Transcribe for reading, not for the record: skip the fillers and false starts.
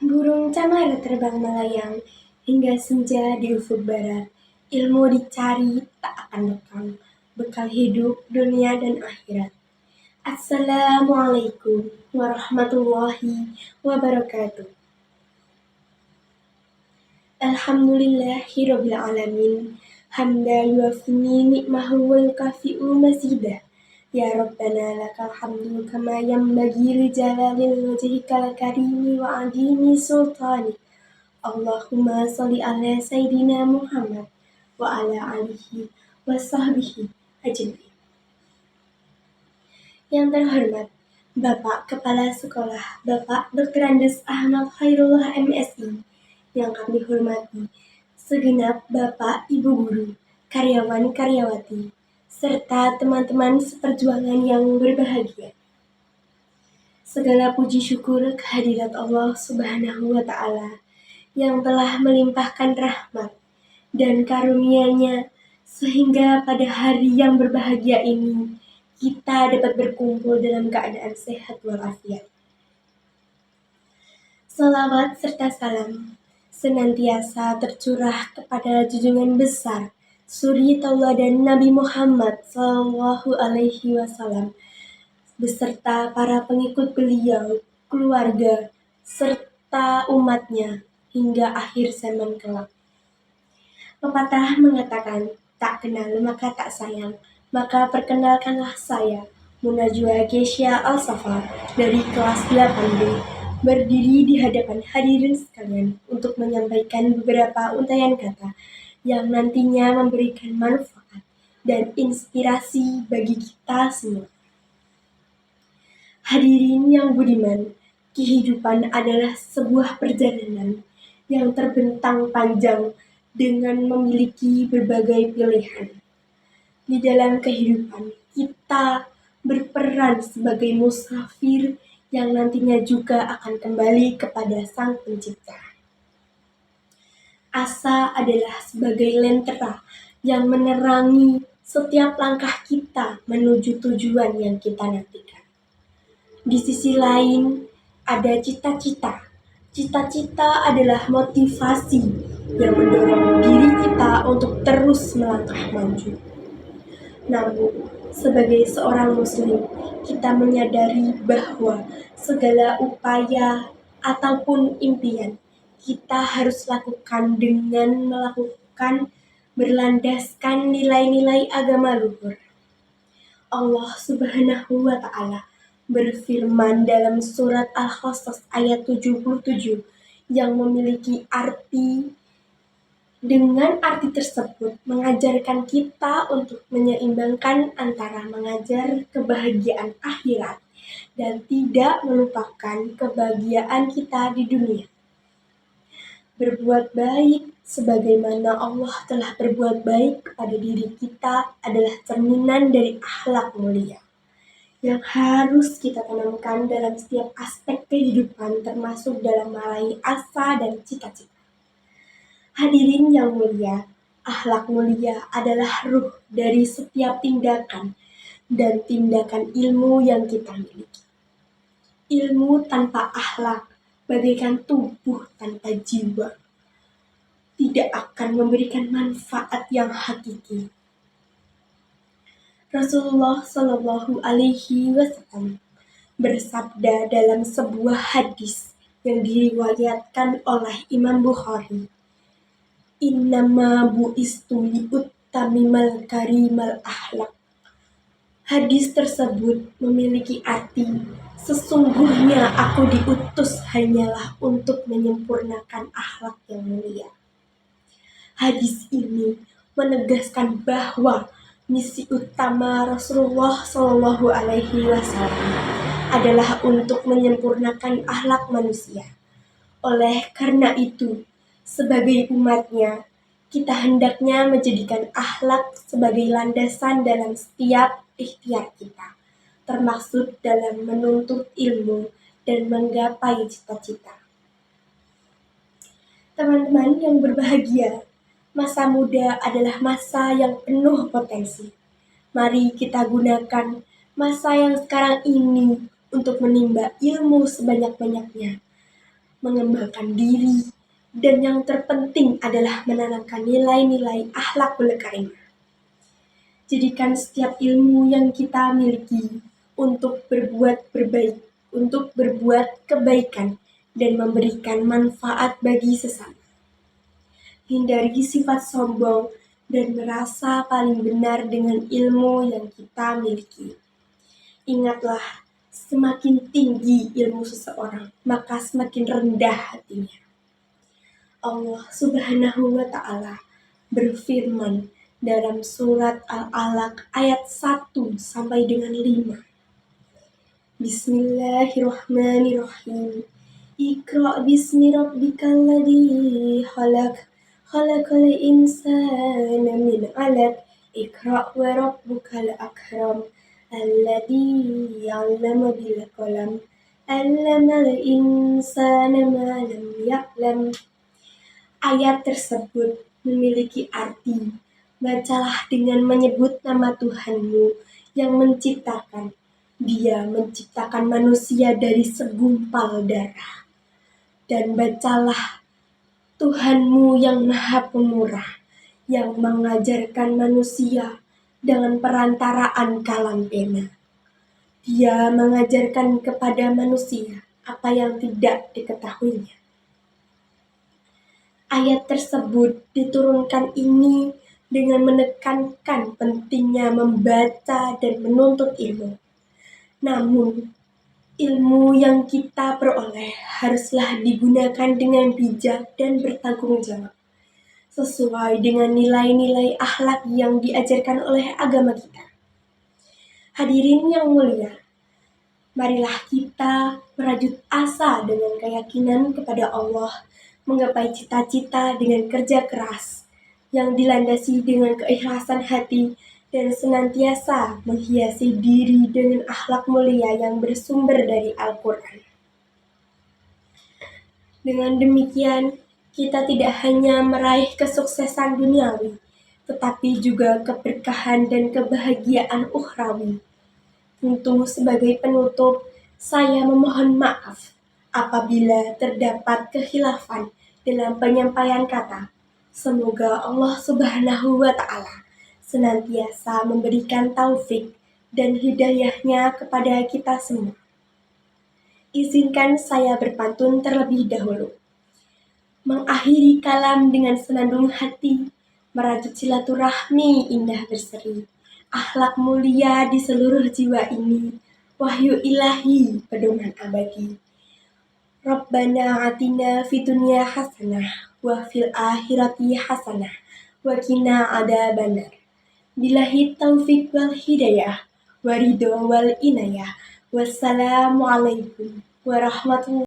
Burung camar terbang melayang, hingga senja di ufuk barat. Ilmu dicari tak akan lekang, bekal hidup dunia dan akhirat. Assalamualaikum warahmatullahi wabarakatuh. Alhamdulillahirabbil alamin. Hamda yuafini ni'mahu wa yukafi'u mazidah. Ya Rabbana lakal hamdu kama yanbaghi li jalalil wajhikal karimi wa azimi sultani. Allahumma sholli ala Sayyidina Muhammad wa ala alihi wa sahbihi ajma'in. Yang terhormat Bapak Kepala Sekolah, Bapak Dr. Andes Ahmad Khairullah MSI. Yang kami hormati segenap Bapak, Ibu Guru, karyawan-karyawati, serta teman-teman seperjuangan yang berbahagia. Segala puji syukur kehadirat Allah Subhanahu wa Ta'ala yang telah melimpahkan rahmat dan karunia-Nya sehingga pada hari yang berbahagia ini kita dapat berkumpul dalam keadaan sehat walafiat. Salawat serta salam senantiasa tercurah kepada junjungan besar suri tauladan Nabi Muhammad SAW beserta para pengikut beliau, keluarga, serta umatnya hingga akhir zaman kelak. Pepatah mengatakan, tak kenal maka tak sayang, maka perkenalkanlah saya, Munajwa Kesya Al-Safa dari kelas 8B, berdiri di hadapan hadirin sekalian untuk menyampaikan beberapa untaian kata yang nantinya memberikan manfaat dan inspirasi bagi kita semua. Hadirin yang budiman, kehidupan adalah sebuah perjalanan yang terbentang panjang dengan memiliki berbagai pilihan. Di dalam kehidupan, kita berperan sebagai musafir yang nantinya juga akan kembali kepada Sang Pencipta. Asa adalah sebagai lentera yang menerangi setiap langkah kita menuju tujuan yang kita nantikan. Di sisi lain, ada cita-cita. Cita-cita adalah motivasi yang mendorong diri kita untuk terus melangkah maju. Namun, sebagai seorang muslim, kita menyadari bahwa segala upaya ataupun impian kita harus lakukan dengan melakukan berlandaskan nilai-nilai agama luhur. Allah Subhanahu wa Ta'ala berfirman dalam surat Al-Qasas ayat 77 yang memiliki arti. Dengan arti tersebut mengajarkan kita untuk menyeimbangkan antara mengajar kebahagiaan akhirat dan tidak melupakan kebahagiaan kita di dunia. Berbuat baik sebagaimana Allah telah berbuat baik kepada diri kita adalah cerminan dari akhlak mulia yang harus kita tanamkan dalam setiap aspek kehidupan, termasuk dalam meraih asa dan cita-cita. Hadirin yang mulia, akhlak mulia adalah ruh dari setiap tindakan dan tindakan ilmu yang kita miliki. Ilmu tanpa akhlak bagaikan tubuh tanpa jiwa, tidak akan memberikan manfaat yang hakiki. Rasulullah Shallallahu Alaihi Wasallam bersabda dalam sebuah hadis yang diriwayatkan oleh Imam Bukhari, Innama bu'istu li'uttamimal karimal akhlak. Hadis tersebut memiliki arti, sesungguhnya aku diutus hanyalah untuk menyempurnakan akhlak yang mulia. Hadis ini menegaskan bahwa misi utama Rasulullah Shallallahu Alaihi Wasallam adalah untuk menyempurnakan akhlak manusia. Oleh karena itu, sebagai umatnya, kita hendaknya menjadikan akhlak sebagai landasan dalam setiap ikhtiar kita, termasuk dalam menuntut ilmu dan menggapai cita-cita. Teman-teman yang berbahagia, masa muda adalah masa yang penuh potensi. Mari kita gunakan masa yang sekarang ini untuk menimba ilmu sebanyak-banyaknya. mengembangkan diri, dan yang terpenting adalah menanamkan nilai-nilai akhlakul karimah. Jadikan setiap ilmu yang kita miliki untuk berbuat berbaik, untuk berbuat kebaikan, dan memberikan manfaat bagi sesama. Hindari sifat sombong dan merasa paling benar dengan ilmu yang kita miliki. Ingatlah, semakin tinggi ilmu seseorang, maka semakin rendah hatinya. Allah Subhanahu wa Ta'ala berfirman dalam surat Al-Alaq ayat 1 sampai dengan 5. Bismillahirrahmanirrahim. Iqra' bismi rabbikal ladzi khalaq, khalaqal insana min 'alaq. Iqra' wa rabbukal akram, alladzi 'allama bil qalam, 'allamal insana ma lam ya'lam. Ayat tersebut memiliki arti, bacalah dengan menyebut nama Tuhanmu yang menciptakan. Dia menciptakan manusia dari segumpal darah. Dan bacalah Tuhanmu yang Maha Pemurah, yang mengajarkan manusia dengan perantaraan kalam pena. Dia mengajarkan kepada manusia apa yang tidak diketahuinya. Ayat tersebut diturunkan ini dengan menekankan pentingnya membaca dan menuntut ilmu. Namun, ilmu yang kita peroleh haruslah digunakan dengan bijak dan bertanggung jawab, sesuai dengan nilai-nilai akhlak yang diajarkan oleh agama kita. Hadirin yang mulia, marilah kita merajut asa dengan keyakinan kepada Allah, menggapai cita-cita dengan kerja keras yang dilandasi dengan keikhlasan hati dan senantiasa menghiasi diri dengan akhlak mulia yang bersumber dari Al-Quran. Dengan demikian, kita tidak hanya meraih kesuksesan duniawi, tetapi juga keberkahan dan kebahagiaan ukhrawi. Tentu sebagai penutup, saya memohon maaf apabila terdapat kekhilafan dalam penyampaian kata. Semoga Allah Subhanahu wa Ta'ala senantiasa memberikan taufik dan hidayahnya kepada kita semua. Izinkan saya berpantun terlebih dahulu. Mengakhiri kalam dengan senandung hati, merajut silaturahmi indah berseri. Akhlak mulia di seluruh jiwa ini, wahyu ilahi pedoman abadi. Rabbana atina fid dunya hasanah wa fil akhirati hasanah wa qina adzabannar. Billahi taufik wal hidayah wa ridho wal inayah. Wassalamualaikum warahmatullahi